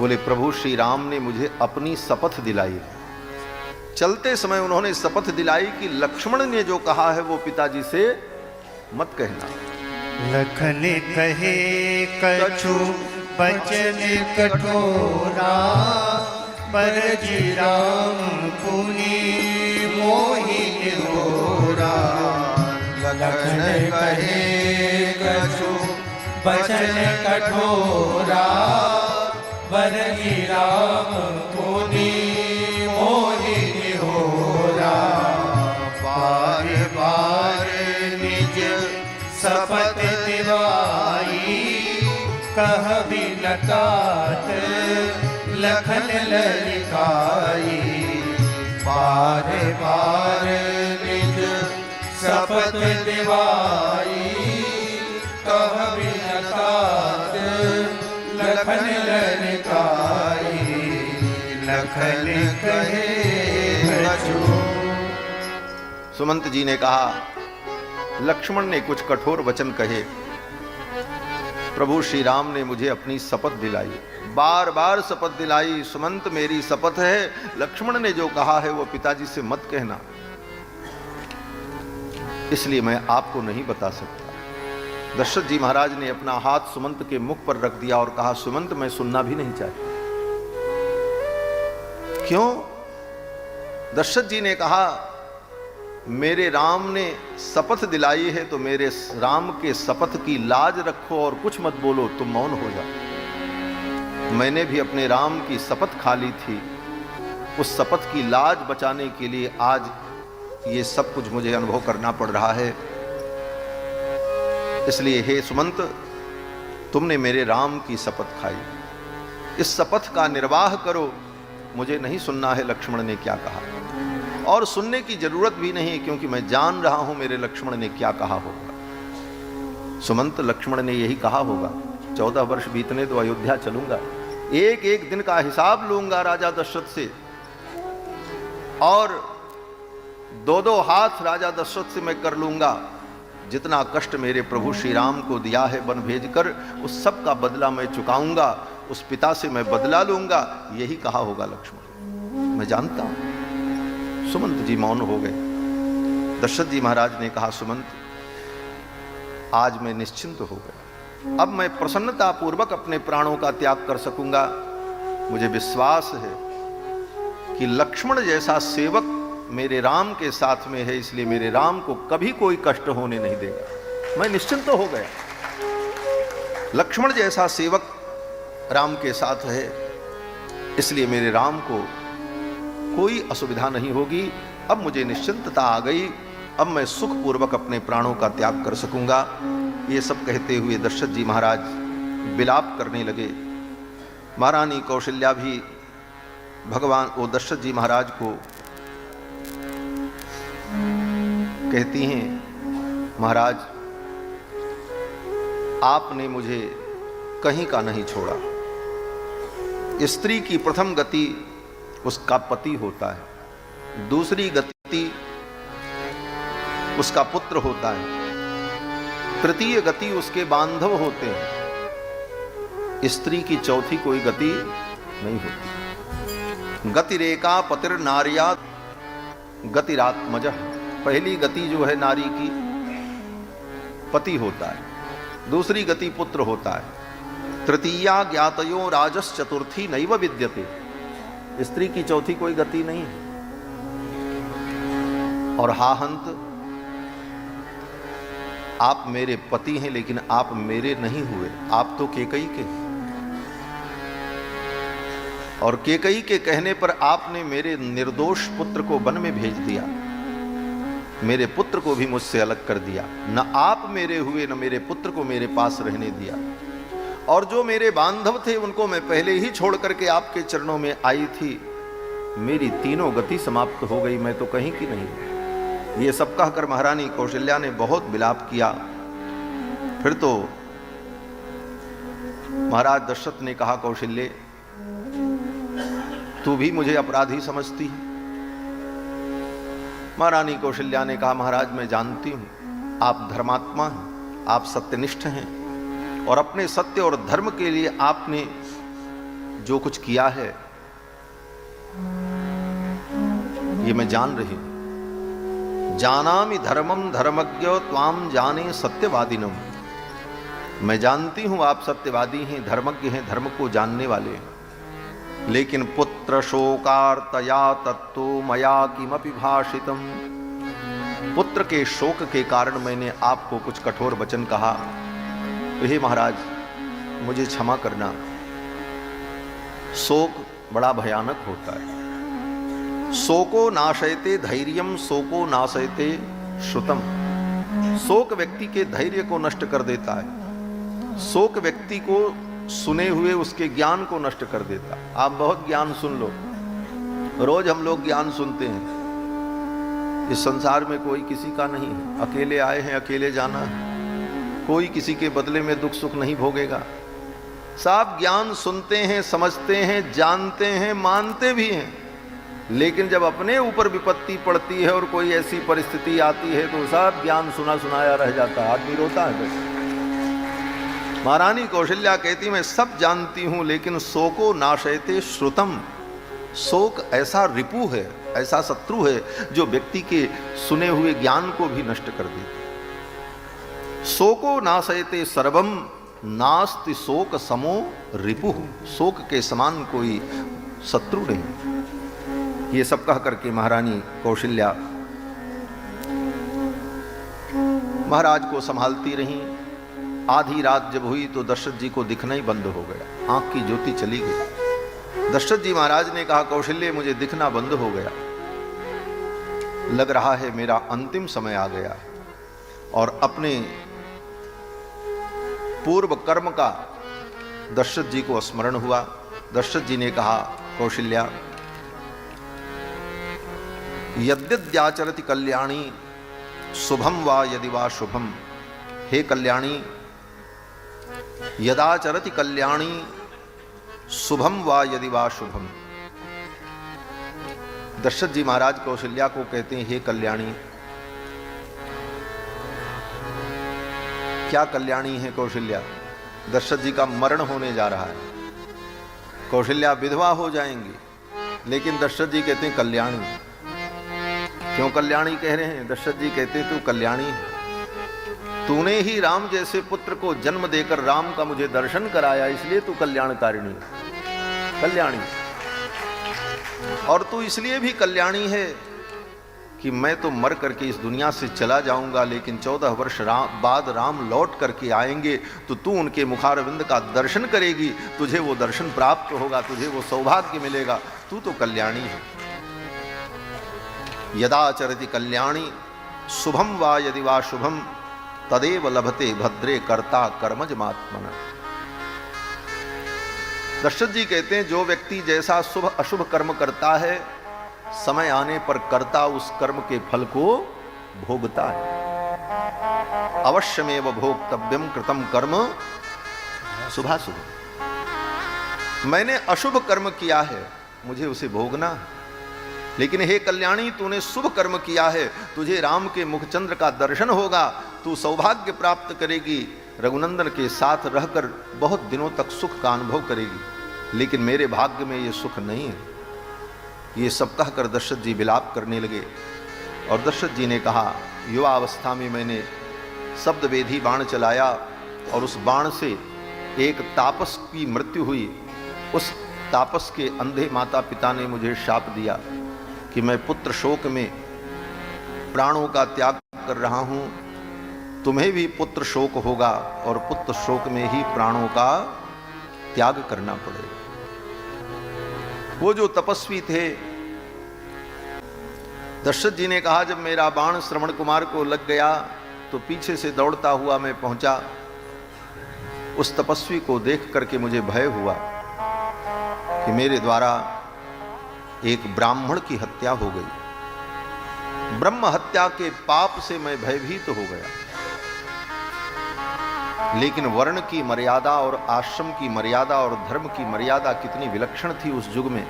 बोले प्रभु श्री राम ने मुझे अपनी शपथ दिलाई। चलते समय उन्होंने शपथ दिलाई कि लक्ष्मण ने जो कहा है वो पिताजी से मत कहना। लखन कहे कछु बचन कठोरा, पर जी राम पुनि मोहि निहोरा। लखन कहे कछु बचन कठोरा, पर जी राम पुनि मोहि निहोरा। बार बार निज शपथ दिवाई, कह बिनतात लखन ललिकाई। बार बार निज शपथ दिवाई, कह बिनतात लखन ललिकाई। लखन कहे कछु। सुमंत जी ने कहा लक्ष्मण ने कुछ कठोर वचन कहे, प्रभु श्री राम ने मुझे अपनी शपथ दिलाई, बार बार शपथ दिलाई। सुमंत मेरी शपथ है, लक्ष्मण ने जो कहा है वो पिताजी से मत कहना, इसलिए मैं आपको नहीं बता सकता। दशरथ जी महाराज ने अपना हाथ सुमंत के मुख पर रख दिया और कहा सुमंत मैं सुनना भी नहीं चाहता। क्यों? दशरथ जी ने कहा मेरे राम ने शपथ दिलाई है तो मेरे राम के शपथ की लाज रखो और कुछ मत बोलो, तुम मौन हो जाओ। मैंने भी अपने राम की शपथ खा ली थी, उस शपथ की लाज बचाने के लिए आज ये सब कुछ मुझे अनुभव करना पड़ रहा है। इसलिए हे सुमंत, तुमने मेरे राम की शपथ खाई, इस शपथ का निर्वाह करो। मुझे नहीं सुनना है लक्ष्मण ने क्या कहा, और सुनने की जरूरत भी नहीं, क्योंकि मैं जान रहा हूं मेरे लक्ष्मण ने क्या कहा होगा। सुमंत लक्ष्मण ने यही कहा होगा 14 वर्ष बीतने तो अयोध्या चलूंगा, एक एक दिन का हिसाब लूंगा राजा दशरथ से, और 2-2 हाथ राजा दशरथ से मैं कर लूंगा। जितना कष्ट मेरे प्रभु श्री राम को दिया है वन भेजकर, उस सब का बदला मैं चुकाऊंगा, उस पिता से मैं बदला लूंगा, यही कहा होगा लक्ष्मण, मैं जानता हूं। सुमंत जी मौन हो गए। दशरथ जी महाराज ने कहा सुमंत आज मैं निश्चिंत हो गया, अब मैं प्रसन्नता पूर्वक अपने प्राणों का त्याग कर सकूंगा। मुझे विश्वास है कि लक्ष्मण जैसा सेवक मेरे राम के साथ में है, इसलिए मेरे राम को कभी कोई कष्ट होने नहीं देगा। मैं निश्चिंत हो गया, लक्ष्मण जैसा सेवक राम के साथ है, इसलिए मेरे राम को कोई असुविधा नहीं होगी। अब मुझे निश्चिंतता आ गई, अब मैं सुखपूर्वक अपने प्राणों का त्याग कर सकूंगा। ये सब कहते हुए दशरथ जी महाराज विलाप करने लगे। महारानी कौशल्या भी भगवान वो दशरथ जी महाराज को कहती हैं महाराज आपने मुझे कहीं का नहीं छोड़ा। स्त्री की प्रथम गति उसका पति होता है, दूसरी गति उसका पुत्र होता है, तृतीय गति उसके बांधव होते हैं। स्त्री की चौथी कोई गति नहीं होती। गतिरेका पतिर नार्या गतिरात्मजः। पहली गति जो है नारी की पति होता है, दूसरी गति पुत्र होता है, तृतीया ज्ञातयो राजस चतुर्थी नैव विद्यते। स्त्री की चौथी कोई गति नहीं है। और हा हंत आप मेरे पति हैं लेकिन आप मेरे नहीं हुए, आप तो केकई के। और केकई के कहने पर आपने मेरे निर्दोष पुत्र को वन में भेज दिया, मेरे पुत्र को भी मुझसे अलग कर दिया। न आप मेरे हुए न मेरे पुत्र को मेरे पास रहने दिया। और जो मेरे बांधव थे उनको मैं पहले ही छोड़ करके आपके चरणों में आई थी। मेरी तीनों गति समाप्त हो गई, मैं तो कहीं की नहीं। ये सब कहकर महारानी कौशल्या ने बहुत विलाप किया। फिर तो महाराज दशरथ ने कहा कौशल्य तू भी मुझे अपराधी समझती है? महारानी कौशल्या ने कहा महाराज मैं जानती हूं आप धर्मात्मा हैं, आप सत्यनिष्ठ हैं और अपने सत्य और धर्म के लिए आपने जो कुछ किया है ये मैं जान रही हूं। जानामि धर्मम धर्मज्ञ त्वाम जाने सत्यवादिनम। मैं जानती हूं आप सत्यवादी हैं, धर्मज्ञ हैं, धर्म को जानने वाले हैं। लेकिन पुत्र शोकार्तया तत्तो मया किमपि भाषितम। पुत्र के शोक के कारण मैंने आपको कुछ कठोर वचन कहा, तो हे महाराज मुझे क्षमा करना। शोक बड़ा भयानक होता है। शोको नाशयते धैर्यम शोको नाशयते श्रुतम। शोक व्यक्ति के धैर्य को नष्ट कर देता है। शोक व्यक्ति को सुने हुए उसके ज्ञान को नष्ट कर देता है। आप बहुत ज्ञान सुन लो, रोज हम लोग ज्ञान सुनते हैं। इस संसार में कोई किसी का नहीं है, अकेले आए हैं, अकेले जाना है। कोई किसी के बदले में दुख सुख नहीं भोगेगा। सब ज्ञान सुनते हैं, समझते हैं, जानते हैं, मानते भी हैं, लेकिन जब अपने ऊपर विपत्ति पड़ती है और कोई ऐसी परिस्थिति आती है तो सब ज्ञान सुना सुनाया रह जाता है, आदमी रोता है। महारानी कौशल्या कहती मैं सब जानती हूं, लेकिन शोको नाशयते श्रुतम। शोक ऐसा रिपु है, ऐसा शत्रु है जो व्यक्ति के सुने हुए ज्ञान को भी नष्ट कर देता है। शोको नाशयते सर्वम नास्ति शोक समो रिपु। शोक के समान कोई शत्रु नहीं। ये सब कह करके महारानी कौशल्या महाराज को संभालती रहीं। आधी रात जब हुई तो दशरथ जी को दिखना ही बंद हो गया, आंख की ज्योति चली गई। दशरथ जी महाराज ने कहा कौशल्य मुझे दिखना बंद हो गया, लग रहा है मेरा अंतिम समय आ गया। और अपने पूर्व कर्म का दशरथ जी को स्मरण हुआ। दशरथ जी ने कहा कौशल्या यद्यद्याचरति कल्याणी शुभम वा यदि वा शुभम। हे कल्याणी यदाचरति कल्याणी शुभम वा यदि वा शुभम। दशरथ जी महाराज कौशल्या को कहते हैं हे कल्याणी। क्या कल्याणी है कौशल्या? दशरथ जी का मरण होने जा रहा है, कौशल्या विधवा हो जाएंगी, लेकिन दशरथ जी कहते हैं कल्याणी। क्यों कल्याणी कह रहे हैं? दशरथ जी कहते हैं तू कल्याणी है, तूने ही राम जैसे पुत्र को जन्म देकर राम का मुझे दर्शन कराया, इसलिए तू कल्याणकारिणी कल्याणी। और तू इसलिए भी कल्याणी है कि मैं तो मर करके इस दुनिया से चला जाऊंगा, लेकिन 14 वर्ष बाद राम लौट करके आएंगे तो तू उनके मुखारविंद का दर्शन करेगी, तुझे वो दर्शन प्राप्त होगा, तुझे वो सौभाग्य मिलेगा। तू तो कल्याणी है। यदाचरति कल्याणी शुभम वा यदि वा शुभम तदेव लभते भद्रे कर्ता कर्मज महात्मना। दशरथ जी कहते हैं जो व्यक्ति जैसा शुभ अशुभ कर्म करता है, समय आने पर कर्ता उस कर्म के फल को भोगता है। अवश्यमेव भोक्तव्यम कृतम कर्म शुभाशुभ। मैंने अशुभ कर्म किया है, मुझे उसे भोगना है। लेकिन हे कल्याणी तूने शुभ कर्म किया है, तुझे राम के मुखचंद्र का दर्शन होगा, तू सौभाग्य प्राप्त करेगी, रघुनंदन के साथ रहकर बहुत दिनों तक सुख का अनुभव करेगी। लेकिन मेरे भाग्य में ये सुख नहीं है। ये सब कहकर दशरथ जी विलाप करने लगे। और दशरथ जी ने कहा युवा अवस्था में मैंने शब्दवेधी बाण चलाया और उस बाण से एक तापस की मृत्यु हुई। उस तापस के अंधे माता पिता ने मुझे शाप दिया कि मैं पुत्र शोक में प्राणों का त्याग कर रहा हूं, तुम्हें भी पुत्र शोक होगा और पुत्र शोक में ही प्राणों का त्याग करना पड़ेगा। वो जो तपस्वी थे, दशरथ जी ने कहा जब मेरा बाण श्रवण कुमार को लग गया तो पीछे से दौड़ता हुआ मैं पहुंचा। उस तपस्वी को देख करके मुझे भय हुआ कि मेरे द्वारा एक ब्राह्मण की हत्या हो गई। ब्रह्म हत्या के पाप से मैं भयभीत हो गया। लेकिन वर्ण की मर्यादा और आश्रम की मर्यादा और धर्म की मर्यादा कितनी विलक्षण थी उस युग में।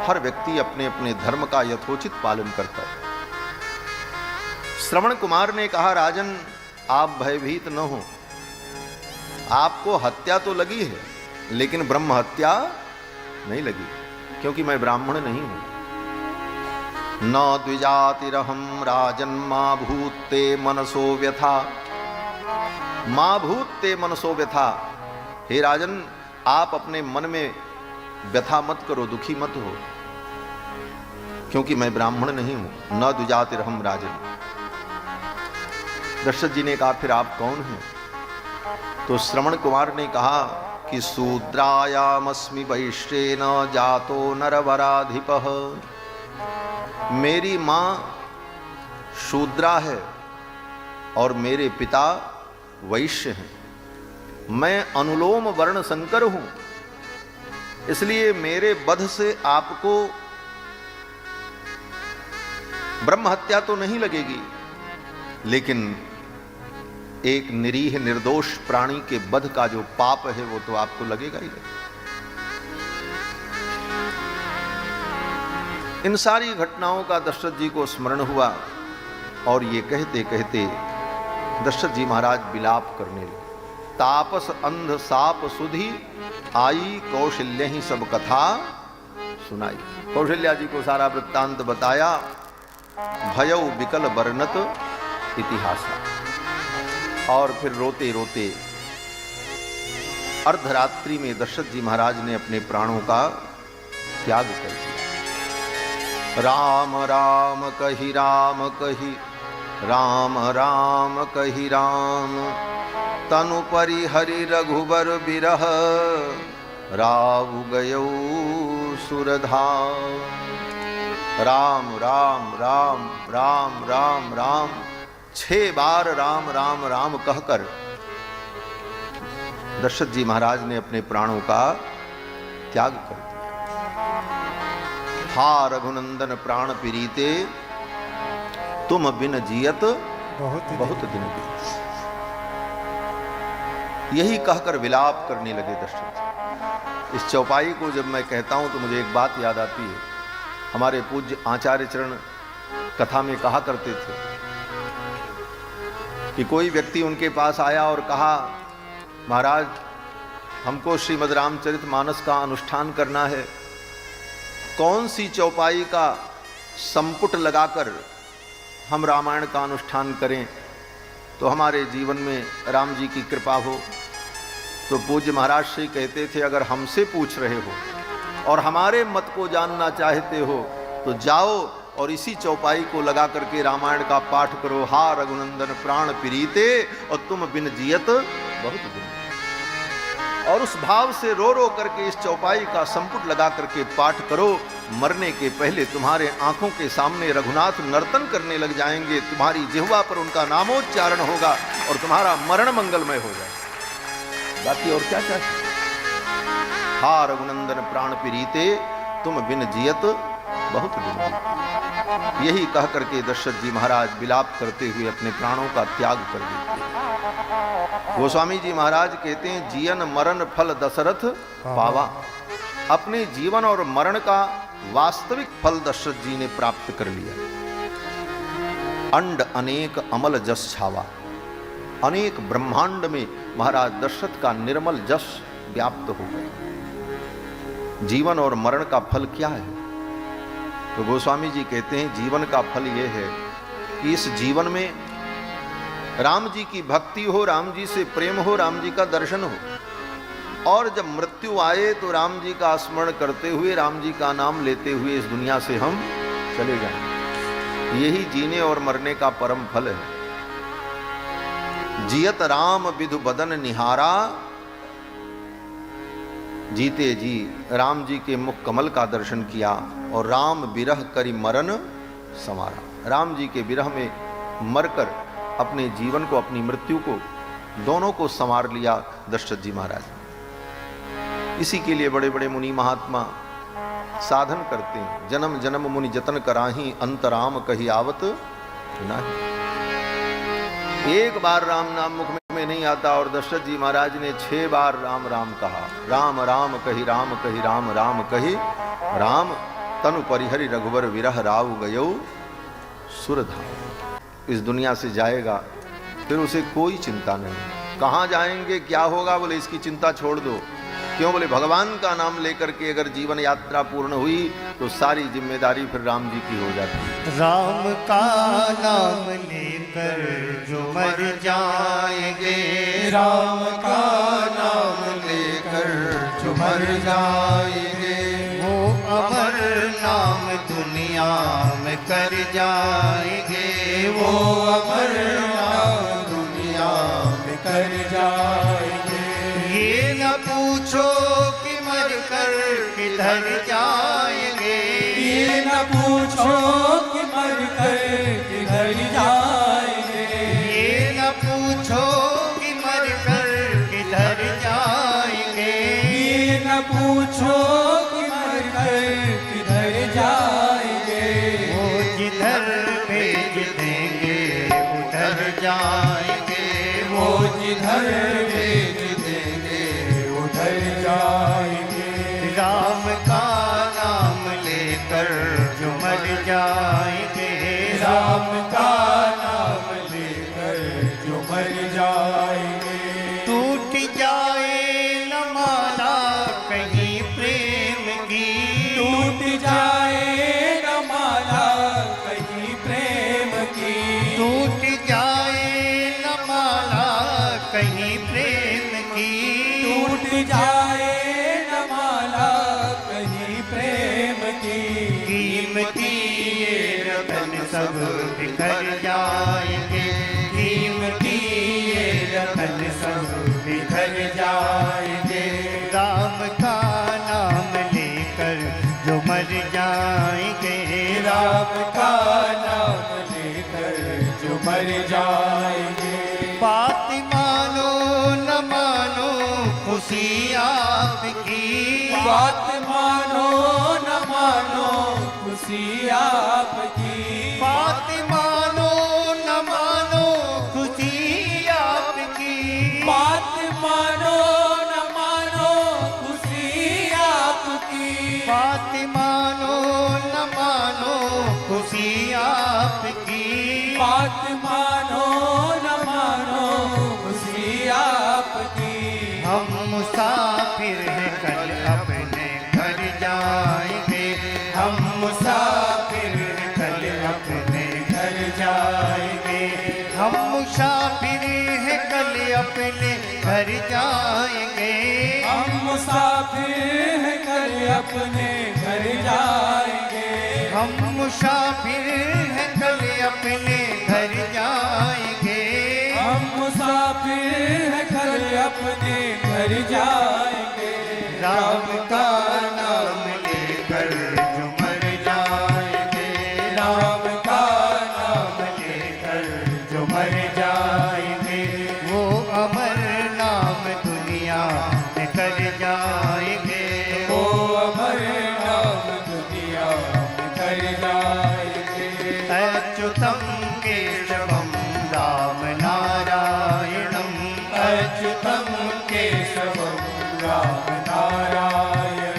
हर व्यक्ति अपने अपने धर्म का यथोचित पालन करता है। श्रवण कुमार ने कहा राजन आप भयभीत न हो, आपको हत्या तो लगी है लेकिन ब्रह्म हत्या नहीं लगी, क्योंकि मैं ब्राह्मण नहीं हूं। न द्विजातिरहम राजन मां भूते मनसो व्यथा। मां भूते मनसो व्यथा। हे राजन, आप अपने मन में व्यथा मत करो, दुखी मत हो, क्योंकि मैं ब्राह्मण नहीं हूं। न द्विजातिरहम राजन। दशरथ जी ने कहा, फिर आप कौन हैं? तो श्रवण कुमार ने कहा कि शूद्रायामस्मि वैश्येन जातो नरवराधिपः। मेरी मां शूद्रा है और मेरे पिता वैश्य हैं। मैं अनुलोम वर्ण संकर हूं, इसलिए मेरे वध से आपको ब्रह्म हत्या तो नहीं लगेगी, लेकिन एक निरीह निर्दोष प्राणी के वध का जो पाप है वो तो आपको लगेगा ही लगेगा। इन सारी घटनाओं का दशरथ जी को स्मरण हुआ और ये कहते कहते दशरथ जी महाराज विलाप करने लगे। तापस अंध साप सुधी आई, कौशल्य ही सब कथा सुनाई। कौशल्या जी को सारा वृत्तांत बताया। भयौ विकल वर्णत इतिहास। और फिर रोते रोते अर्धरात्रि में दशरथ जी महाराज ने अपने प्राणों का त्याग कर दिया। राम राम कही राम कही, राम राम कही राम, तनु परि हरि रघुबर बिरह, राव गयो सुरधाम। राम राम राम राम राम राम 6 बार राम राम राम कहकर दशरथ जी महाराज ने अपने प्राणों का त्याग कर दिया। हा रघुनंदन प्राण प्रीते, तुम बिन जियत बहुत दिन बीत। यही कहकर विलाप करने लगे दशरथ। इस चौपाई को जब मैं कहता हूं तो मुझे एक बात याद आती है। हमारे पूज्य आचार्य चरण कथा में कहा करते थे कि कोई व्यक्ति उनके पास आया और कहा, महाराज हमको श्रीमद् रामचरितमानस का अनुष्ठान करना है, कौन सी चौपाई का संपुट लगाकर हम रामायण का अनुष्ठान करें तो हमारे जीवन में राम जी की कृपा हो। तो पूज्य महाराज श्री कहते थे, अगर हमसे पूछ रहे हो और हमारे मत को जानना चाहते हो तो जाओ और इसी चौपाई को लगा करके रामायण का पाठ करो। हा रघुनंदन प्राण प्रीते, और तुम बिन जियत बहुत दिन। और उस भाव से रो रो करके इस चौपाई का संपुट लगा करके पाठ करो। मरने के पहले तुम्हारे आंखों के सामने रघुनाथ नर्तन करने लग जाएंगे, तुम्हारी जिह्वा पर उनका नामोच्चारण होगा और तुम्हारा मरण मंगलमय हो जाए। बाकी और क्या चाहिए? हा रघुनंदन प्राण प्रीते, तुम बिन जियत बहुत दिन। यही कह करके दशरथ जी महाराज विलाप करते हुए अपने प्राणों का त्याग कर देते हैं। गोस्वामी जी महाराज कहते हैं, जीवन मरण फल दशरथ पावा। अपने जीवन और मरण का वास्तविक फल दशरथ जी ने प्राप्त कर लिया। अंड अनेक अमल जस छावा। अनेक ब्रह्मांड में महाराज दशरथ का निर्मल जस व्याप्त हो गया। जीवन और मरण का फल क्या है? तो गोस्वामी जी कहते हैं, जीवन का फल यह है कि इस जीवन में राम जी की भक्ति हो, राम जी से प्रेम हो, राम जी का दर्शन हो, और जब मृत्यु आए तो राम जी का स्मरण करते हुए, राम जी का नाम लेते हुए इस दुनिया से हम चले जाएं। यही जीने और मरने का परम फल है। जियत राम विधु बदन निहारा। जीते जी राम जी के मुख कमल का दर्शन किया और राम विरह करी मरण संवारा। राम जी के विरह में मरकर अपने जीवन को, अपनी मृत्यु को, दोनों को संवार लिया दशरथ जी महाराज। इसी के लिए बड़े बड़े मुनि महात्मा साधन करते हैं। जन्म जन्म मुनि जतन कराही, अंतराम कही आवत नहीं। एक बार राम नाम मुख में नहीं आता और दशरथ जी महाराज ने 6 बार राम राम कहा। राम राम कही राम कही, राम राम कही राम, तनु परिहरि रघुवर विरह, राव गयो सुरधाम। इस दुनिया से जाएगा फिर उसे कोई चिंता नहीं। कहाँ जाएंगे, क्या होगा, बोले इसकी चिंता छोड़ दो। क्यों? बोले भगवान का नाम लेकर के अगर जीवन यात्रा पूर्ण हुई तो सारी जिम्मेदारी फिर राम जी की हो जाती है। राम का नाम लेकर जो मर जाएंगे, राम का नाम लेकर जो मर जाएंगे, वो अमर नाम दुनिया में कर जाएंगे, वो अमर नाम दुनिया में कर जाएंगे। ये न पूछो कि मर कर किधर जाएंगे, ये न पूछो कि मर कर किधर जाएंगे, ये न पूछो कि मर कर किधर जाएंगे, ये न पूछो कि मर कर किधर जाएंगे, वो जिधर भेज देंगे उधर जाएंगे, वो जिधर भेज देंगे उधर जाएंगे। राम का नाम लेकर जो मर जाएंगे, राम का नाम लेकर जो मर जाएंगे, टूट जाए न माला कहीं प्रेम की, टूट जाए न माला कहीं प्रेम की, टूट जाए न माला कहीं प्रेम की, टूट जाए न माला कहीं प्रेम की, कीमती ये रतन सब बिखर जाएंगे, कीमती ये रतन सब बिखर जाएंगे। राम का नाम लेकर जो मर जाएंगे, राम का नाम लेकर जो मर जाएंगे। बात मानो न मानो खुशी आपकी, बात मानो न मानो खुशी आपकी, बात मानो न मानो खुशी आपकी, बात मानो न मानो खुशी आपकी, बात मानो न मानो खुशी आपकी, बात मानो न मानो खुशी आपकी। हम मुसाफिर हैं कल अपने घर जाएंगे, हम मुसाफिर हैं कल अपने घर जाएंगे, हम मुसाफिर हैं कल अपने घर जाएंगे, हम मुसाफिर हैं कल अपने घर जाएंगे, हम मुसाफिर हैं कल अपने घर जाएंगे, हम मुसाफिर हैं कल अपने घर जाएंगे। राम का नाम लेकर जो मर जाएंगे, राम का नाम लेकर जो मर जाएंगे, वो अमर नाम दुनिया में कर जाएंगे, वो अमर नाम दुनिया में कर जाएंगे। अच्युतम केशवम राम नारायणम, अच्युतम केशवम राम नारायण,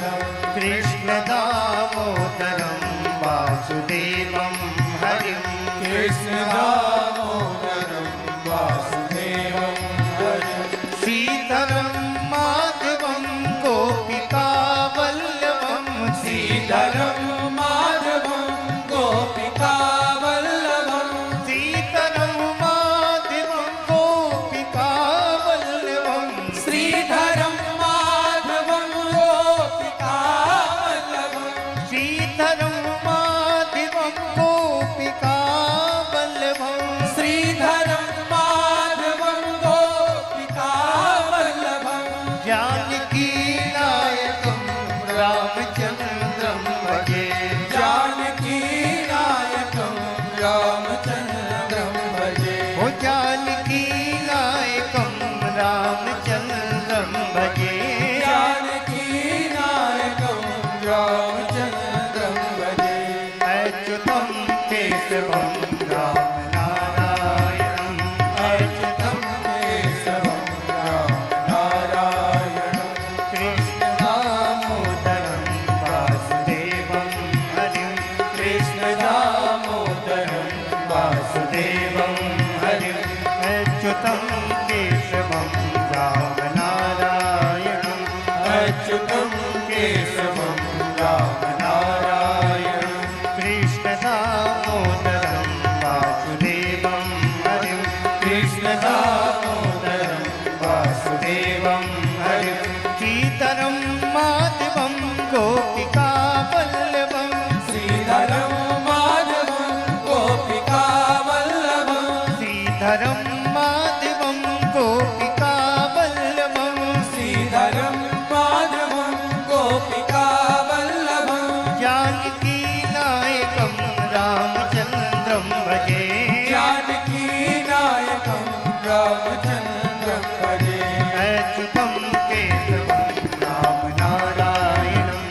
अच्युतं केशवं राम नारायणं कृष्ण दामोदरं वासुदेवं हरिं कृष्ण दामोदरं वासुदेवं हरिं श्रीधरं माधवं गोपिका वल्लभं श्रीधरं माधवं गोपिका वल्लभं श्रीधरं माधवं गोपिका वल्लभं श्रीधरं माधवं गोपिका वल्लभं जानकी नायकं रामचन्द्रं भजे जानकी नायकं रामचन्द्रं भजे अच्युतं केशवं राम नारायणं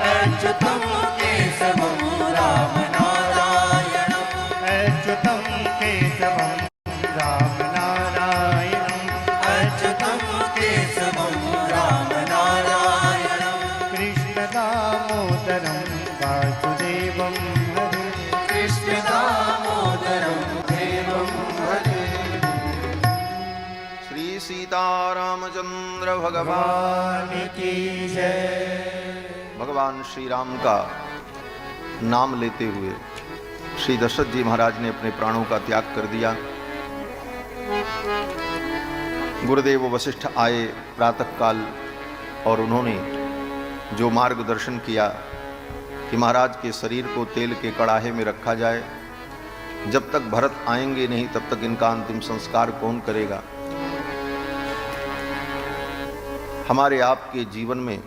अच्युतं केशवं राम नारायणम् अच्युतं केशवं राम नारायणं अच्युतं केशवं राम नारायणम् कृष्ण दामोदरं वासुदेवं हरे कृष्ण दामोदरं देवं भजे श्री सीतारामचंद्र भगवान भगवान की जय। भगवान श्री राम का नाम लेते हुए श्री दशरथ जी महाराज ने अपने प्राणों का त्याग कर दिया। गुरुदेव वशिष्ठ आए प्रातःकाल और उन्होंने जो मार्गदर्शन किया कि महाराज के शरीर को तेल के कड़ाहे में रखा जाए, जब तक भरत आएंगे नहीं तब तक इनका अंतिम संस्कार कौन करेगा। हमारे आपके जीवन में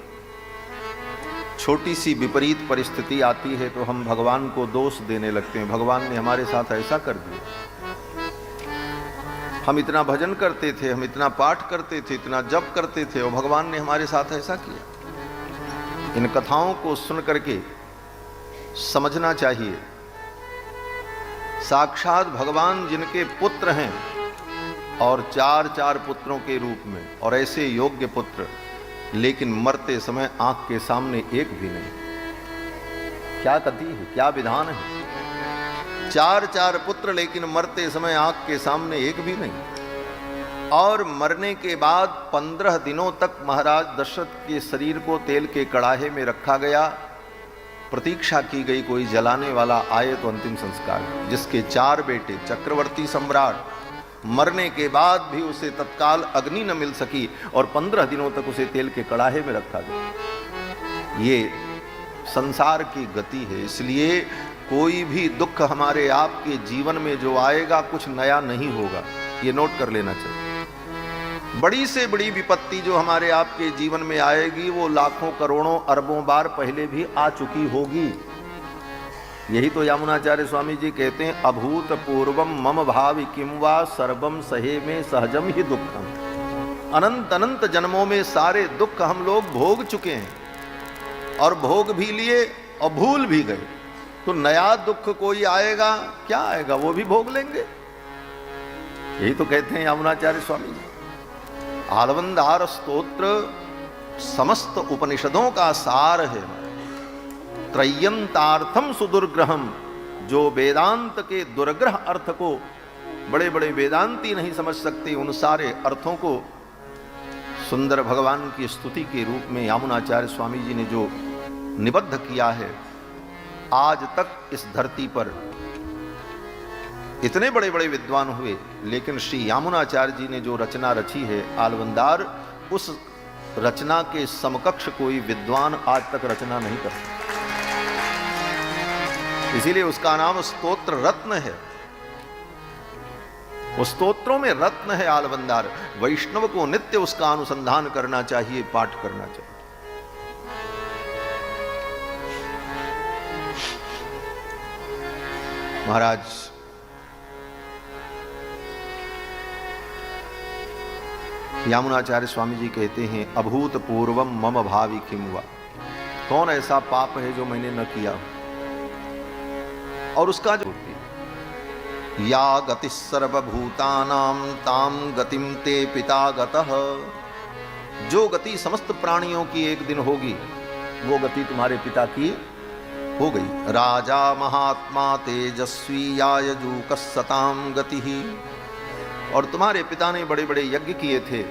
छोटी सी विपरीत परिस्थिति आती है तो हम भगवान को दोष देने लगते हैं, भगवान ने हमारे साथ ऐसा कर दिया। हम इतना भजन करते थे, हम इतना पाठ करते थे, इतना जप करते थे और भगवान ने हमारे साथ ऐसा किया। इन कथाओं को सुन करके समझना चाहिए, साक्षात भगवान जिनके पुत्र हैं और चार चार पुत्रों के रूप में, और ऐसे योग्य पुत्र, लेकिन मरते समय आंख के सामने एक भी नहीं। क्या कथी है, क्या विधान है। चार चार पुत्र लेकिन मरते समय आंख के सामने एक भी नहीं। और मरने के बाद 15 दिनों तक महाराज दशरथ के शरीर को तेल के कड़ाहे में रखा गया। प्रतीक्षा की गई कोई जलाने वाला आए तो अंतिम संस्कार। जिसके 4 बेटे, चक्रवर्ती सम्राट, मरने के बाद भी उसे तत्काल अग्नि न मिल सकी और 15 दिनों तक उसे तेल के कड़ाहे में रखा गया। ये संसार की गति है। इसलिए कोई भी दुख हमारे आपके जीवन में जो आएगा कुछ नया नहीं होगा, ये नोट कर लेना चाहिए। बड़ी से बड़ी विपत्ति जो हमारे आपके जीवन में आएगी वो लाखों करोड़ों अरबों बार पहले भी आ चुकी होगी। यही तो यामुनाचार्य स्वामी जी कहते हैं, अभूत पूर्वम मम भावि किम वा सर्वम सहे में सहजम ही दुखम। अनंत अनंत जन्मों में सारे दुख हम लोग भोग चुके हैं और भोग भी लिए और भूल भी गए। तो नया दुख कोई आएगा, क्या आएगा, वो भी भोग लेंगे। यही तो कहते हैं यामुनाचार्य स्वामी जी। आलवंदार स्तोत्र समस्त उपनिषदों का सार है। त्रय्यंतार्थम सुदुर्ग्रहम, जो वेदांत के दुर्ग्रह अर्थ को बड़े बड़े वेदांती नहीं समझ सकते, उन सारे अर्थों को सुंदर भगवान की स्तुति के रूप में यामुनाचार्य स्वामी जी ने जो निबद्ध किया है। आज तक इस धरती पर इतने बड़े बड़े विद्वान हुए, लेकिन श्री यामुनाचार्य जी ने जो रचना रची है आलवंदार, उस रचना के समकक्ष कोई विद्वान आज तक रचना नहीं कर सकता। इसीलिए उसका नाम स्तोत्र रत्न है। उस स्तोत्रों में रत्न है आलवंदार। वैष्णव को नित्य उसका अनुसंधान करना चाहिए, पाठ करना चाहिए। महाराज यामुनाचार्य स्वामी जी कहते हैं, अभूत पूर्वम मम भावि किम वा। कौन ऐसा पाप है जो मैंने न किया हो। और उसका जो या गति सर्वभूतानां ताम गतिम ते पिता गतः, जो गति समस्त प्राणियों की एक दिन होगी वो गति तुम्हारे पिता की हो गई। राजा महात्मा तेजस्वी यायजूकस्सताम गति ही, और तुम्हारे पिता ने बड़े बड़े यज्ञ किए थे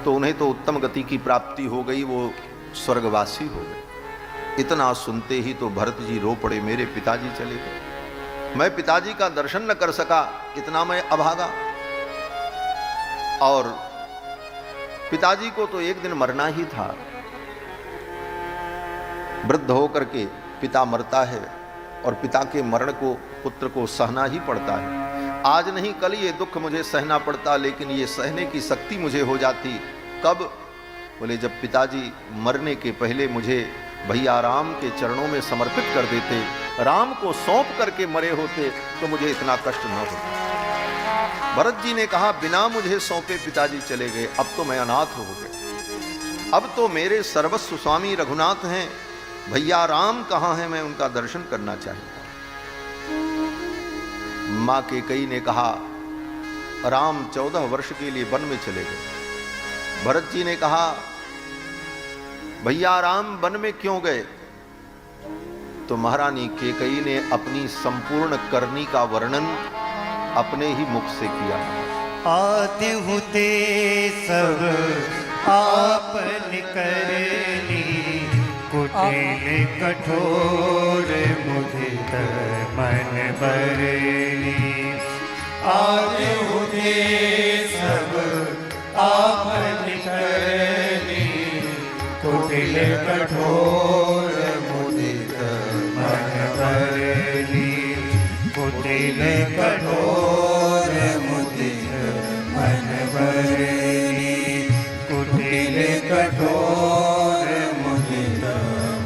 तो उन्हें तो उत्तम गति की प्राप्ति हो गई। वो स्वर्गवासी हो गए। इतना सुनते ही तो भरत जी रो पड़े, मेरे पिताजी चले गए, मैं पिताजी का दर्शन न कर सका, इतना मैं अभागा। और पिताजी को तो एक दिन मरना ही था। वृद्ध होकर के पिता मरता है और पिता के मरण को पुत्र को सहना ही पड़ता है। आज नहीं कल ये दुख मुझे सहना पड़ता, लेकिन ये सहने की शक्ति मुझे हो जाती कब? बोले जब पिताजी मरने के पहले मुझे भैया राम के चरणों में समर्पित कर देते, राम को सौंप करके मरे होते तो मुझे इतना कष्ट न होता। भरत जी ने कहा बिना मुझे सौंपे पिताजी चले गए, अब तो मैं अनाथ हो गए, अब तो मेरे सर्वस्व स्वामी रघुनाथ हैं, भैया राम कहाँ हैं, मैं उनका दर्शन करना चाहता। मां कैकेयी ने कहा राम 14 वर्ष के लिए वन में चले गए। भरत जी ने कहा भैया राम वन में क्यों गए? तो महारानी कैकेयी ने अपनी संपूर्ण करनी का वर्णन अपने ही मुख से किया। आदि होते सब आपन करनी, कुटिल कठोर मुदित मन बरनी। आदि होते सब आपन करनी, कुटिल कठोर मुदित मन बरनी। कुटिल कठोर मुदित मन बरनी। कुटिल कठोर मुदित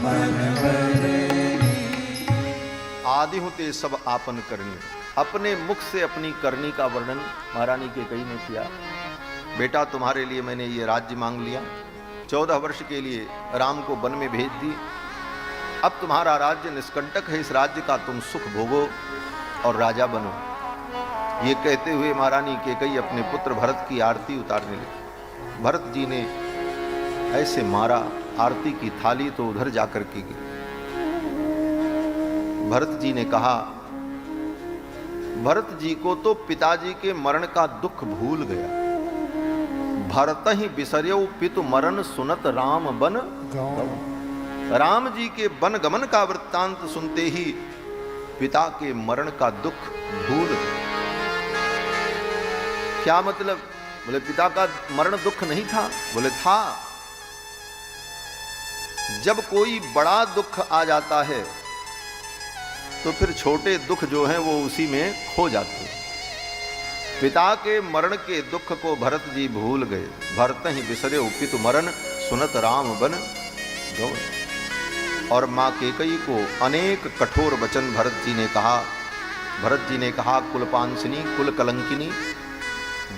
मन बरनी। आदि होते सब आपन करनी, अपने मुख से अपनी करनी का वर्णन महारानी कैकेयी ने किया। बेटा तुम्हारे लिए मैंने ये राज्य मांग लिया, 14 वर्ष के लिए राम को वन में भेज दी, अब तुम्हारा राज्य निष्कंटक है, इस राज्य का तुम सुख भोगो और राजा बनो। ये कहते हुए महारानी कैकेयी अपने पुत्र भरत की आरती उतारने लगी। भरत जी ने ऐसे मारा, आरती की थाली तो उधर जाकर के गिरी। भरत जी ने कहा भरत जी को तो पिताजी के मरण का दुख भूल गया। भरत ही बिसर्यौ पितु मरण सुनत राम बन गौ। राम जी के वन गमन का वृत्तांत सुनते ही पिता के मरण का दुख भूल गए। क्या मतलब? बोले पिता का मरण दुख नहीं था? बोले था। जब कोई बड़ा दुख आ जाता है तो फिर छोटे दुख जो हैं वो उसी में खो जाते हैं। पिता के मरण के दुख को भरत जी भूल गए। भरत ही बिसरे पितु मरण सुनत राम बन गौ। और मां कैकेयी को अनेक कठोर वचन भरत जी ने कहा। भरत जी ने कहा कुलपांसिनी, कुल कलंकिनी,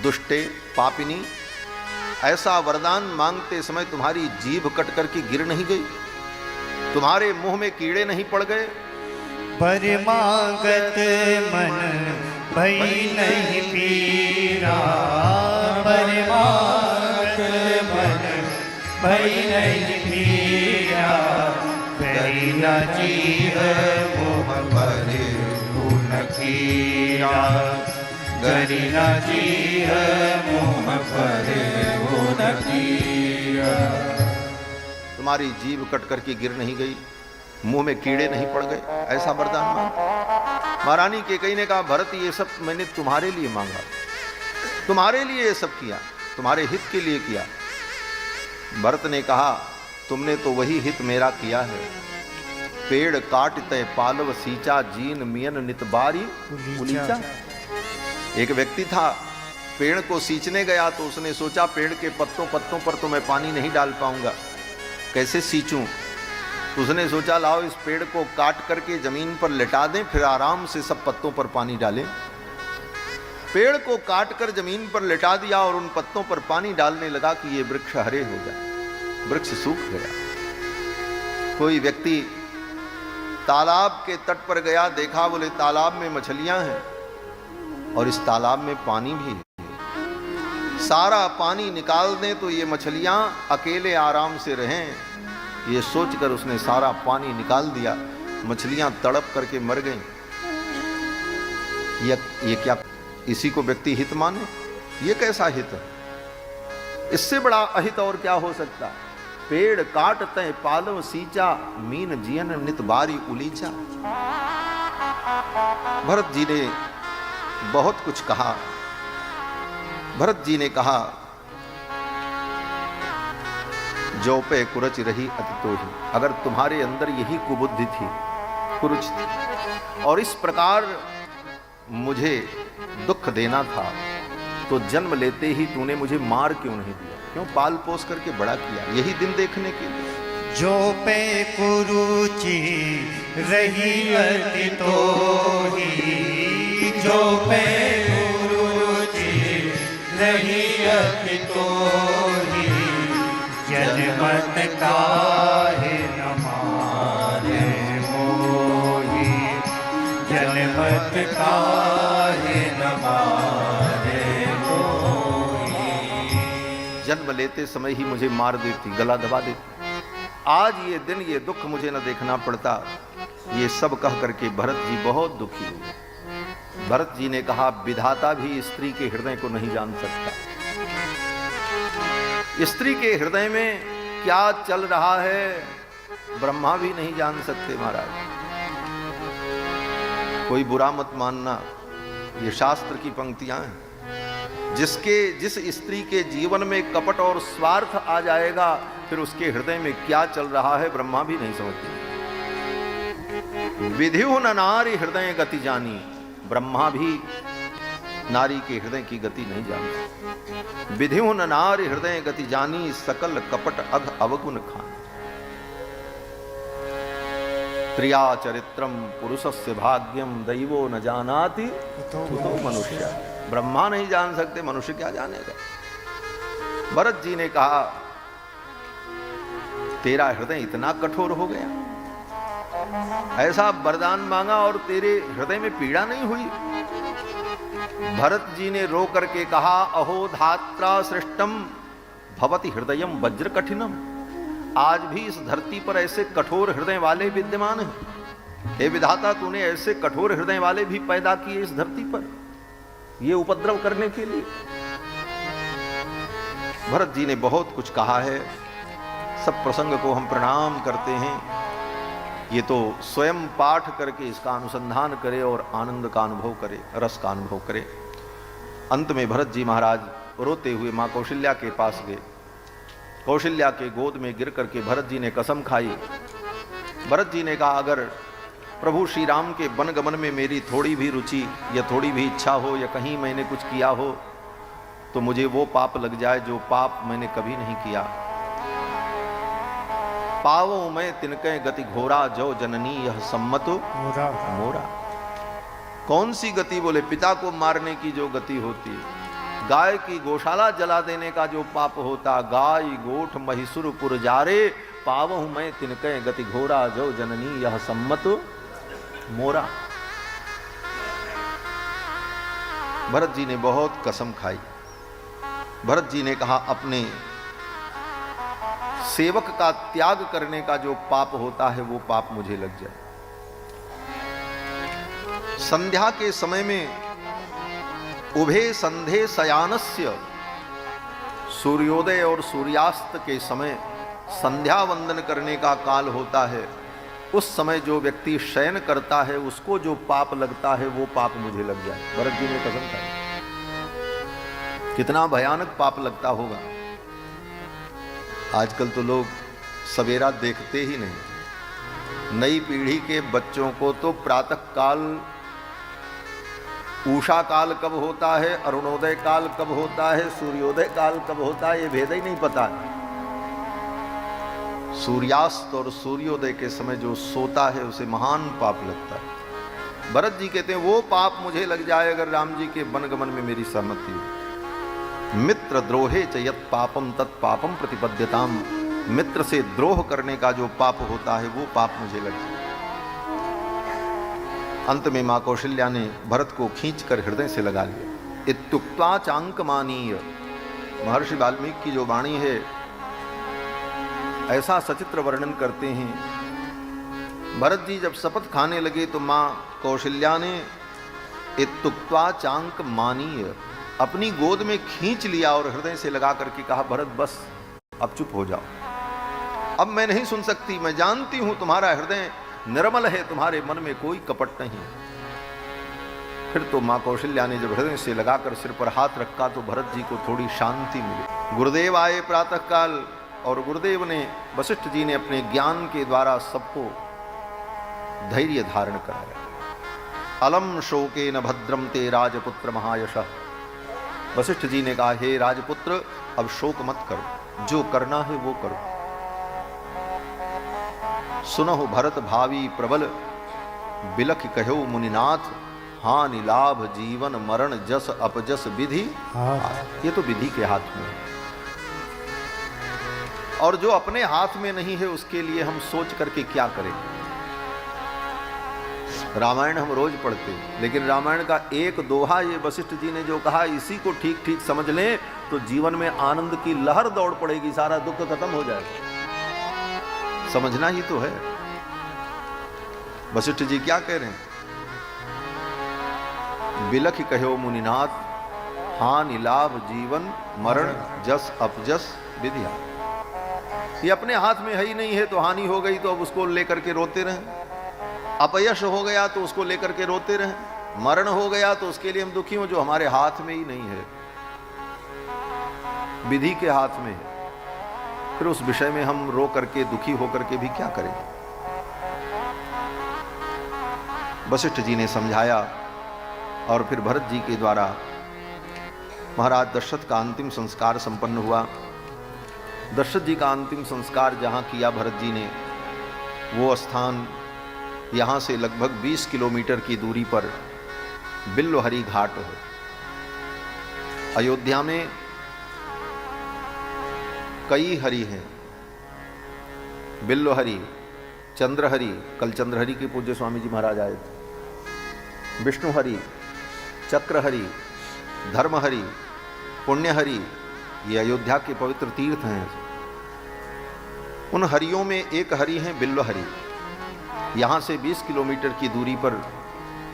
दुष्टे, पापिनी, ऐसा वरदान मांगते समय तुम्हारी जीभ कट करके गिर नहीं गई? तुम्हारे मुंह में कीड़े नहीं पड़ गए? पर मांगत मन भई नहीं पीरा। पर मांगत मन भई नहीं पीरा। करीना जीव मोह भरे गुण कीरा। करीना जीव मोह भरे गुण कीरा। तुम्हारी जीभ कट करके गिर नहीं गई, मुंह में कीड़े नहीं पड़ गए, ऐसा वरदान मांगा। महारानी कैकेयी ने कहा भरत ये सब मैंने तुम्हारे लिए मांगा, तुम्हारे लिए ये सब किया, तुम्हारे हित के लिए किया। भरत ने कहा तुमने तो वही हित मेरा किया है। पेड़ काटते पालव सींचा, जीन मियन नितबारी उलीचा। एक व्यक्ति था, पेड़ को सींचने गया तो उसने सोचा पेड़ के पत्तों पर तो मैं पानी नहीं डाल पाऊंगा, कैसे सींचूं? उसने सोचा लाओ इस पेड़ को काट करके जमीन पर लिटा दें, फिर आराम से सब पत्तों पर पानी डालें। पेड़ को काट कर जमीन पर लिटा दिया और उन पत्तों पर पानी डालने लगा कि ये वृक्ष हरे हो जाए। वृक्ष सूख गया। कोई व्यक्ति तालाब के तट पर गया, देखा, बोले तालाब में मछलियां हैं और इस तालाब में पानी भी है, सारा पानी निकाल दें तो ये मछलियां अकेले आराम से रहें। ये सोचकर उसने सारा पानी निकाल दिया, मछलियां तड़प करके मर गईं। ये क्या, इसी को व्यक्ति हित माने? ये कैसा हित है? इससे बड़ा अहित और क्या हो सकता? पेड़ काटते पालव सींचा, मीन जियन नित बारी उलीचा। भरत जी ने बहुत कुछ कहा। भरत जी ने कहा, जो पे कुरच रही अति तो ही, अगर तुम्हारे अंदर यही कुबुद्धि थी, कुरुच थी, और इस प्रकार मुझे दुख देना था, तो जन्म लेते ही तूने मुझे मार क्यों नहीं दिया? क्यों पाल पोस करके बड़ा किया? यही दिन देखने के लिए। जो पे कुरुचि रही अति तो ही, जो पे कुरुचि रही अति तो ही, जनमत काहे न मारे मोही, जनमत काहे न मारे मोही। जन्म लेते समय ही मुझे मार देती, गला दबा देती। आज ये दिन, ये दुख मुझे न देखना पड़ता। ये सब कह करके भरत जी बहुत दुखी हुए। भरत जी ने कहा, विधाता भी स्त्री के हृदय को नहीं जान सकता। स्त्री के हृदय में क्या चल रहा है ब्रह्मा भी नहीं जान सकते महाराज। कोई बुरा मत मानना, ये शास्त्र की पंक्तियां हैं। जिस स्त्री के जीवन में कपट और स्वार्थ आ जाएगा, फिर उसके हृदय में क्या चल रहा है ब्रह्मा भी नहीं समझते। विधिहु न नारी हृदय गति जानी, ब्रह्मा भी नारी के हृदय की गति नहीं जानते। विधिहु न नारी हृदय गति जानी, सकल कपट अघ अवगुण खान। त्रिया चरित्रम पुरुषस्य भाग्यम, दैवो न जानाति कुतो मनुष्य। ब्रह्मा नहीं जान सकते, मनुष्य क्या जानेगा। भरत जी ने कहा, तेरा हृदय इतना कठोर हो गया, ऐसा वरदान मांगा और तेरे हृदय में पीड़ा नहीं हुई। भरत जी ने रो करके कहा, अहो धात्रा सृष्टम भवति हृदयम वज्र कठिनम। आज भी इस धरती पर ऐसे कठोर हृदय वाले विद्यमान हैं। हे विधाता, तूने ऐसे कठोर हृदय वाले भी पैदा किए इस धरती पर, ये उपद्रव करने के लिए। भरत जी ने बहुत कुछ कहा है। सब प्रसंग को हम प्रणाम करते हैं। ये तो स्वयं पाठ करके इसका अनुसंधान करे और आनंद का अनुभव करे, रस का अनुभव करे। अंत में भरत जी महाराज रोते हुए मां कौशल्या के पास गए। कौशल्या के गोद में गिर करके भरत जी ने कसम खाई। भरत जी ने कहा, अगर प्रभु श्री राम के वनगमन में मेरी थोड़ी भी रुचि या थोड़ी भी इच्छा हो, या कहीं मैंने कुछ किया हो, तो मुझे वो पाप लग जाए जो पाप मैंने कभी नहीं किया। पावो मैं तिनके गति घोरा, जो जननी यह सम्मत मोरा। कौन सी गति? बोले पिता को मारने की जो गति होती है, गाय की गौशाला जला देने का जो पाप होता, गाय गोठ महिसुरपुर जारे, पावहु मैं तिनके गति घोरा, जो जननी यह सम्मत मोरा। भरत जी ने बहुत कसम खाई। भरत जी ने कहा, अपने सेवक का त्याग करने का जो पाप होता है, वो पाप मुझे लग जाए। संध्या के समय में उभे संधे शयानस्य, सूर्योदय और सूर्यास्त के समय संध्या वंदन करने का काल होता है। उस समय जो व्यक्ति शयन करता है, उसको जो पाप लगता है, वो पाप मुझे लग जाए। भरत जी ने कसम खाई। कितना भयानक पाप लगता होगा। आजकल तो लोग सवेरा देखते ही नहीं। नई पीढ़ी के बच्चों को तो प्रातः काल, उषा काल कब होता है, अरुणोदय काल कब होता है, सूर्योदय काल कब होता है, ये भेद ही नहीं पता है। सूर्यास्त और सूर्योदय के समय जो सोता है, उसे महान पाप लगता है। भरत जी कहते हैं, वो पाप मुझे लग जाए अगर राम जी के वनगमन में मेरी सहमति हो। मित्र द्रोहे च यत् पापम तत् पापम प्रतिपद्यताम। मित्र से द्रोह करने का जो पाप होता है, वो पाप मुझे लग जाए। अंत में मां कौशल्या ने भरत को खींचकर हृदय से लगा लिया। इत्युक्त्वा चांकमानीय, महर्षि वाल्मीकि की जो वाणी है, ऐसा सचित्र वर्णन करते हैं। भरत जी जब शपथ खाने लगे तो मां कौशल्या ने इत्युक्त्वा चांकमानीय अपनी गोद में खींच लिया और हृदय से लगा करके कहा, भरत बस अब चुप हो जाओ। अब मैं नहीं सुन सकती, मैं जानती हूं तुम्हारा हृदय निर्मल है, तुम्हारे मन में कोई कपट नहीं। फिर तो मां कौशल्या ने जब हृदय से लगाकर सिर पर हाथ रखा तो भरत जी को थोड़ी शांति मिली। गुरुदेव आए प्रातः काल और गुरुदेव ने, वशिष्ठ जी ने अपने ज्ञान के द्वारा सबको धैर्य धारण कराया। अलम शोके न भद्रम ते राजपुत्र महायशः। वशिष्ठ जी ने कहा, हे राजपुत्र अब शोक मत करो, जो करना है वो करो। सुनहु भरत भावी प्रबल, बिलख कहो मुनिनाथ, हानि लाभ जीवन मरण जस अपजस विधि। ये तो विधि के हाथ में है, और जो अपने हाथ में नहीं है उसके लिए हम सोच करके क्या करेंगे। रामायण हम रोज पढ़ते, लेकिन रामायण का एक दोहा ये वशिष्ठ जी ने जो कहा, इसी को ठीक ठीक समझ लें तो जीवन में आनंद की लहर दौड़ पड़ेगी, सारा दुख खत्म हो जाएगा। समझना ही तो है। वशिष्ठ जी क्या कह रहे हैं? बिलख कहो मुनिनाथ, हानि लाभ जीवन मरण जस अपजस विधिया। ये अपने हाथ में है ही नहीं है, तो हानि हो गई तो अब उसको लेकर के रोते रहें, अपयश हो गया तो उसको लेकर के रोते रहें, मरण हो गया तो उसके लिए हम दुखी हों, जो हमारे हाथ में ही नहीं है, विधि के हाथ में है। फिर उस विषय में हम रो करके दुखी होकर के भी क्या करेंगे। वशिष्ठ जी ने समझाया और फिर भरत जी के द्वारा महाराज दशरथ का अंतिम संस्कार संपन्न हुआ। दशरथ जी का अंतिम संस्कार जहां किया भरत जी ने, वो स्थान यहां से लगभग 20 किलोमीटर की दूरी पर बिल्वहरी घाट है। अयोध्या में कई हरि हैं, बिल्वहरी, चंद्रहरि, कल चंद्रहरि के पूज्य स्वामी जी महाराज आए थे, विष्णुहरि, चक्रहरि, धर्महरि, पुण्यहरि, ये अयोध्या के पवित्र तीर्थ हैं। उन हरियों में एक हरि हैं बिल्वहरि। यहाँ से 20 किलोमीटर की दूरी पर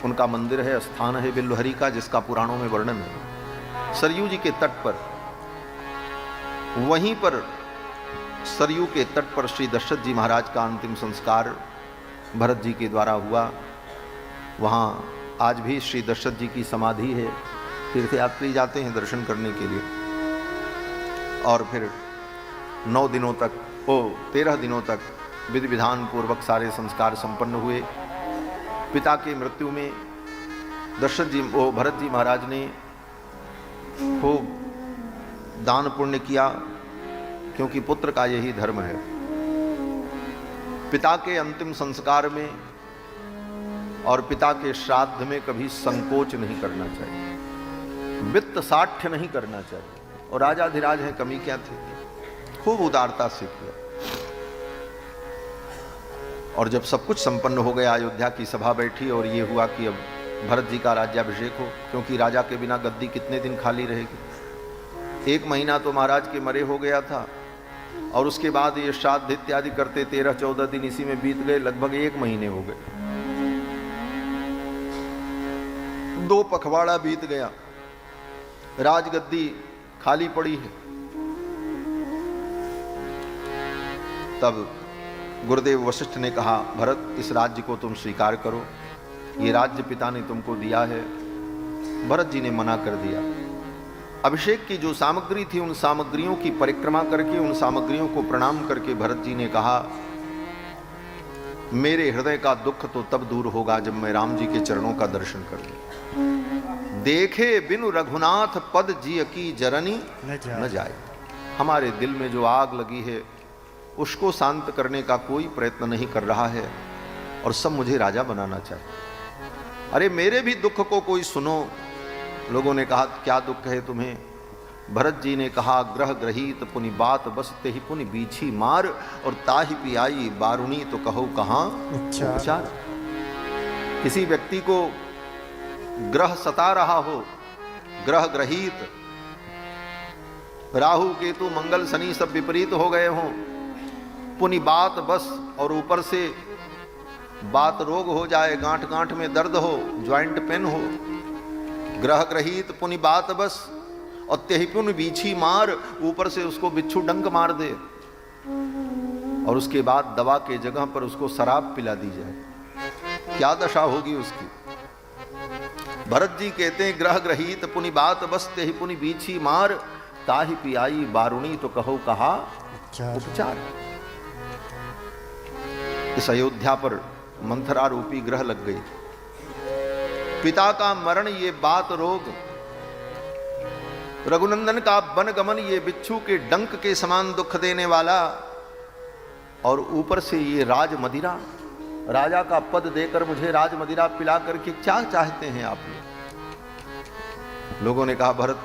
उनका मंदिर है, स्थान है बिल्वहरि का, जिसका पुराणों में वर्णन है। सरयू जी के तट पर, वहीं पर सरयू के तट पर श्री दशरथ जी महाराज का अंतिम संस्कार भरत जी के द्वारा हुआ। वहाँ आज भी श्री दशरथ जी की समाधि है, तीर्थयात्री जाते हैं दर्शन करने के लिए। और फिर 9 दिनों तक, 13 दिनों तक विधि विधान पूर्वक सारे संस्कार संपन्न हुए। पिता की मृत्यु में दशरथ जी, भरत जी महाराज ने खूब दान पुण्य किया, क्योंकि पुत्र का यही धर्म है। पिता के अंतिम संस्कार में और पिता के श्राद्ध में कभी संकोच नहीं करना चाहिए, वित्त साठ्य नहीं करना चाहिए। और राजाधिराज हैं, कमी क्या थी, खूब उदारता से किया। और जब सब कुछ संपन्न हो गया, अयोध्या की सभा बैठी और ये हुआ कि अब भरत जी का राज्याभिषेक हो, क्योंकि राजा के बिना गद्दी कितने दिन खाली रहेगी। 1 महीना तो महाराज के मरे हो गया था, और उसके बाद ये श्राद्ध इत्यादि करते 13-14 दिन इसी में बीत गए, लगभग 1 महीने हो गए। 2 पखवाड़ा बीत गया, राजगद्दी खाली पड़ी है। तब गुरुदेव वशिष्ठ ने कहा, भरत इस राज्य को तुम स्वीकार करो, ये राज्य पिता ने तुमको दिया है। भरत जी ने मना कर दिया। अभिषेक की जो सामग्री थी, उन सामग्रियों की परिक्रमा करके, उन सामग्रियों को प्रणाम करके भरत जी ने कहा, मेरे हृदय का दुख तो तब दूर होगा जब मैं राम जी के चरणों का दर्शन करूं। देखे बिनु रघुनाथ पद जी की जरनी न जाए। हमारे दिल में जो आग लगी है उसको शांत करने का कोई प्रयत्न नहीं कर रहा है, और सब मुझे राजा बनाना चाहिए। अरे मेरे भी दुख को कोई सुनो। लोगों ने कहा, क्या दुख है तुम्हें? भरत जी ने कहा, ग्रह ग्रहित पुनि बात बसते ही पुनि बीछी मार, और ताहि पियाई बारुणी तो कहो कहाँ उपचार। किसी व्यक्ति को ग्रह सता रहा हो, ग्रह ग्रहित, राहु केतु मंगल शनि सब विपरीत हो गए हों, पुनि बात बस, और ऊपर से बात रोग हो जाए, गांठ गांठ में दर्द हो, ज्वाइंट पेन हो, ग्रह ग्रहित पुनि बात बस, और तेहि पुनि बीछी मार, ऊपर से उसको बिच्छू डंक मार दे, और उसके बाद दवा के जगह पर उसको शराब पिला दी जाए, क्या दशा होगी उसकी। भरत जी कहते हैं, ग्रह ग्रहित पुनि बात बसते ही पुनि बीछी मार, ताहि पियाई बारुणी तो कहो कहा उपचार। इस अयोध्या पर मंथरा रूपी ग्रह लग गई, पिता का मरण ये बात रोग, रघुनंदन का वन गमन ये बिच्छू के डंक के समान दुख देने वाला, और ऊपर से ये राज मदिरा, राजा का पद देकर मुझे राज मदिरा पिला करके क्या चाहते हैं आप लोगों ने कहा, भरत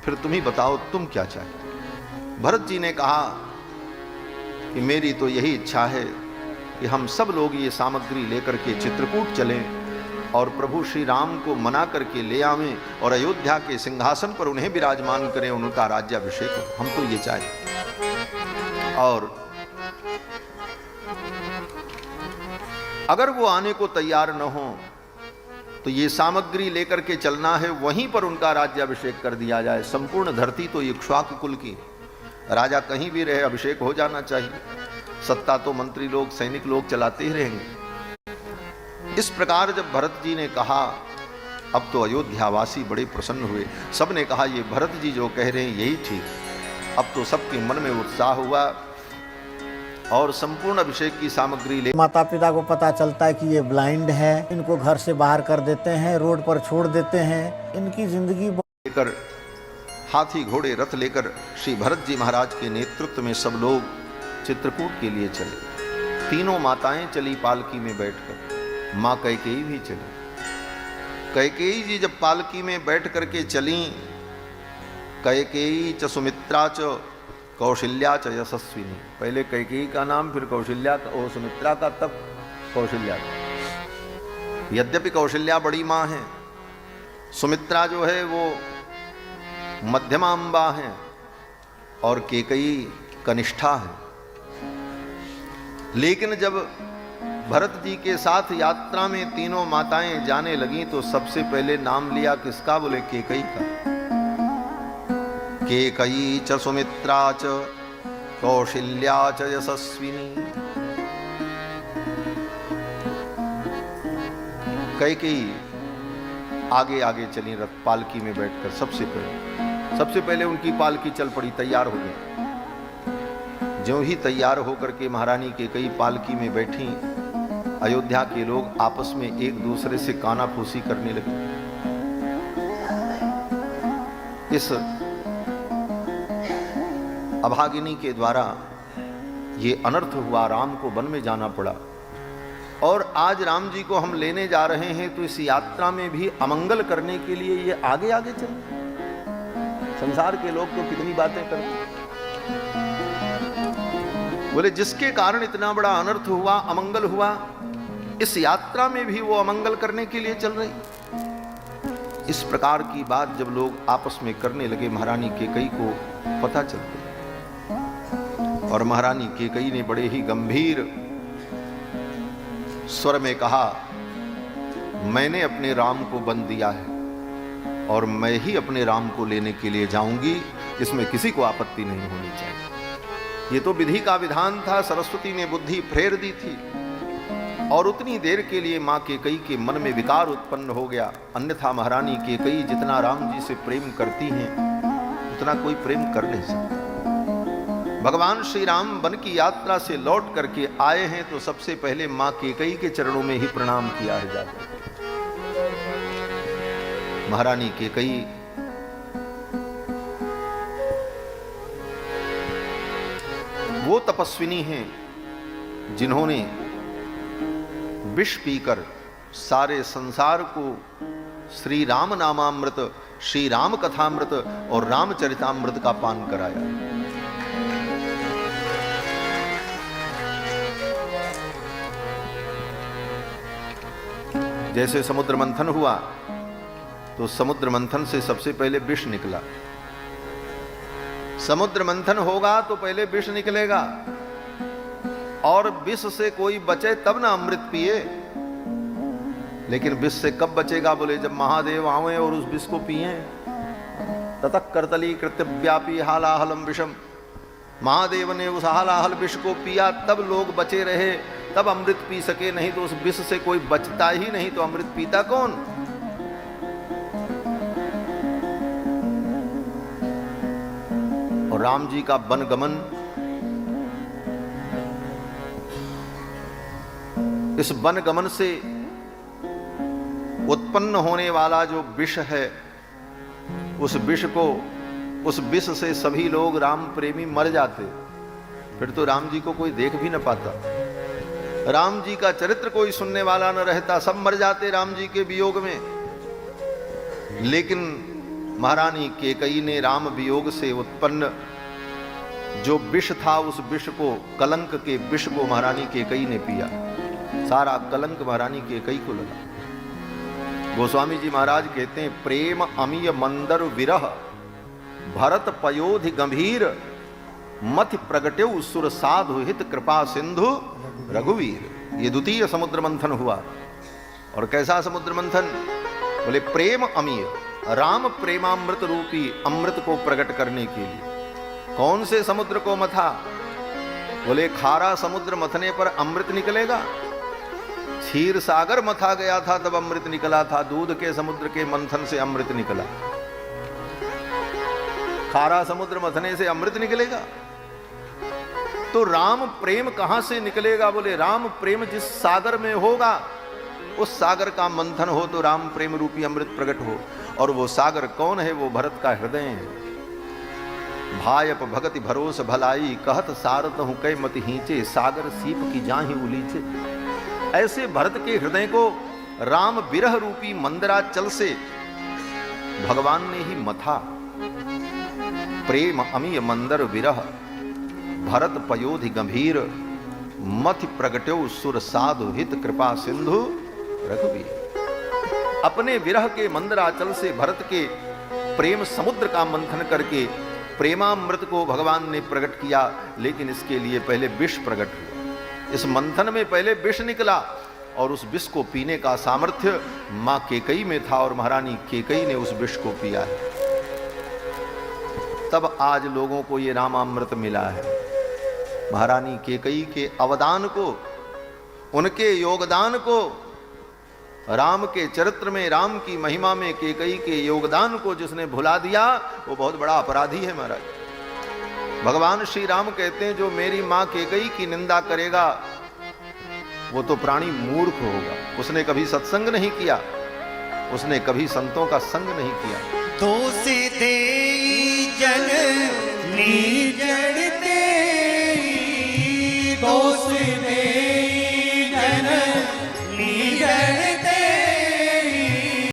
फिर तुम ही बताओ तुम क्या चाहते। भरत जी ने कहा कि मेरी तो यही इच्छा है कि हम सब लोग ये सामग्री लेकर के चित्रकूट चलें और प्रभु श्री राम को मना करके ले आवें और अयोध्या के सिंहासन पर उन्हें विराजमान करें, उनका राज्याभिषेक हो। हम तो ये चाहें। और अगर वो आने को तैयार न हो तो ये सामग्री लेकर के चलना है, वहीं पर उनका राज्याभिषेक कर दिया जाए। संपूर्ण धरती तो इक्ष्वाकु कुल की, राजा कहीं भी रहे अभिषेक हो जाना चाहिए। सत्ता तो मंत्री लोग सैनिक लोग चलाते ही रहेंगे। इस प्रकार जब भरत जी ने कहा, अब तो अयोध्यावासी बड़े प्रसन्न हुए। सब ने कहा, ये भरत जी जो कह रहे हैं यही ठीक। अब तो सबके मन में उत्साह हुआ और संपूर्ण अभिषेक की सामग्री ले। माता पिता को पता चलता है कि ये ब्लाइंड है, इनको घर से बाहर कर देते हैं, रोड पर छोड़ देते हैं, इनकी जिंदगी लेकर हाथी घोड़े रथ लेकर श्री भरत जी महाराज के नेतृत्व में सब लोग चित्रकूट के लिए चले। तीनों माताएं चली पालकी में बैठकर, मां कैकेयी भी चली। कैकेयी जी जब पालकी में बैठ करके चली, कैकेयी च सुमित्रा च कौशल्या च यशस्विनी, पहले कैकेयी का नाम फिर कौशल्या का, और सुमित्रा का तब कौशल्या का। यद्यपि कौशल्या बड़ी मां है, सुमित्रा जो है वो मध्यमा अम्बा है और कैकेयी कनिष्ठा है। लेकिन जब भरत जी के साथ यात्रा में तीनों माताएं जाने लगी तो सबसे पहले नाम लिया किसका? बोले कैकेयी का। कैकेयी च सुमित्रा च कौशल्या च यशस्विनी। कैकेयी आगे आगे चली रथ पालकी में बैठकर। सबसे पहले उनकी पालकी चल पड़ी, तैयार हो गई। ज्यों ही तैयार होकर के महारानी कैकेयी पालकी में बैठी, अयोध्या के लोग आपस में एक दूसरे से कानाफूसी करने लगे। इस अभागिनी के द्वारा ये अनर्थ हुआ, राम को वन में जाना पड़ा। और आज राम जी को हम लेने जा रहे हैं तो इस यात्रा में भी अमंगल करने के लिए ये आगे आगे चले। संसार के लोग तो कितनी बातें करते, बोले जिसके कारण इतना बड़ा अनर्थ हुआ, अमंगल हुआ, इस यात्रा में भी वो अमंगल करने के लिए चल रही। इस प्रकार की बात जब लोग आपस में करने लगे, महारानी कैकेयी को पता चल गया। और महारानी कैकेयी ने बड़े ही गंभीर स्वर में कहा, मैंने अपने राम को बंद दिया है और मैं ही अपने राम को लेने के लिए जाऊंगी, इसमें किसी को आपत्ति नहीं होनी चाहिए। ये तो विधि का विधान था, सरस्वती ने बुद्धि फेर दी थी और उतनी देर के लिए मां कैकेयी के मन में विकार उत्पन्न हो गया। अन्यथा महारानी कैकेयी जितना राम जी से प्रेम करती हैं उतना कोई प्रेम कर नहीं सकता। भगवान श्री राम वन की यात्रा से लौट करके आए हैं तो सबसे पहले मां कैकेयी के चरणों में ही प्रणाम किया है जाकर। महारानी कैकेयी वो तपस्विनी हैं जिन्होंने विष पीकर सारे संसार को श्री राम नामामृत, श्री राम कथामृत और रामचरितामृत का पान कराया। जैसे समुद्र मंथन हुआ तो समुद्र मंथन से सबसे पहले विष निकला। समुद्र मंथन होगा तो पहले विष निकलेगा और विष से कोई बचे तब ना अमृत पिए। लेकिन विष से कब बचेगा? बोले जब महादेव आवे और उस विष को पिए। ततः करतली कृत्य व्यापी हालाहलम विषम। महादेव ने उस हलाहल विष को पिया, तब लोग बचे रहे, तब अमृत पी सके, नहीं तो उस विष से कोई बचता ही नहीं, तो अमृत पीता कौन? और राम जी का वनगमन, इस वनगमन से उत्पन्न होने वाला जो विष है, उस विष से सभी लोग राम प्रेमी मर जाते, फिर तो राम जी को कोई देख भी न पाता, राम जी का चरित्र कोई सुनने वाला न रहता, सब मर जाते राम जी के वियोग में। लेकिन महारानी केकई ने राम वियोग से उत्पन्न जो विष था, उस विष को, कलंक के विष को महारानी केकई ने पिया। सारा कलंक महारानी केकई को लगा। गोस्वामी जी महाराज कहते हैं, प्रेम अमीय मंदर विरह भरत पयोधि गंभीर मथ प्रगट्यौ सुर साधु हित कृपा सिंधु रघुवीर। ये द्वितीय समुद्र मंथन हुआ। और कैसा समुद्र मंथन? बोले प्रेम अमीय, राम प्रेमामृत रूपी अमृत को प्रकट करने के लिए कौन से समुद्र को मथा? बोले खारा समुद्र मथने पर अमृत निकलेगा? क्षीर सागर मथा गया था तब अमृत निकला था, दूध के समुद्र के मंथन से अमृत निकला। खारा समुद्र मथने से अमृत निकलेगा? तो राम प्रेम कहां से निकलेगा? बोले राम प्रेम जिस सागर में होगा, उस सागर का मंथन हो तो राम प्रेम रूपी अमृत प्रकट हो। और वो सागर कौन है? वो भरत का हृदय है। भायप भगति भरोस भलाई कहत सारत हूं कै मति हींचे सागर सीप की जाहि उलीचे। ऐसे भरत के हृदय को राम विरह रूपी मंदराचल से भगवान ने ही मथा। प्रेम अमीय मंदर विरह भरत पयोधि गंभीर मथ प्रगट्यो सुर साधु हित कृपा सिंधु रघुवीर। अपने विरह के मंदराचल से भरत के प्रेम समुद्र का मंथन करके प्रेमामृत को भगवान ने प्रकट किया। लेकिन इसके लिए पहले विष प्रकट हुआ। इस मंथन में पहले विष निकला और उस विष को पीने का सामर्थ्य मां केकई में था और महारानी केकई ने उस विष को पिया है। तब आज लोगों को ये रामामृत मिला है। महारानी केकई के अवदान को, उनके योगदान को, राम के चरित्र में, राम की महिमा में केकई के योगदान को जिसने भुला दिया वो बहुत बड़ा अपराधी है महाराज। भगवान श्री राम कहते हैं, जो मेरी मां केकई की निंदा करेगा वो तो प्राणी मूर्ख होगा। उसने कभी सत्संग नहीं किया, उसने कभी संतों का संग नहीं किया। दोष दे जन नीजड़ दे, दोष दे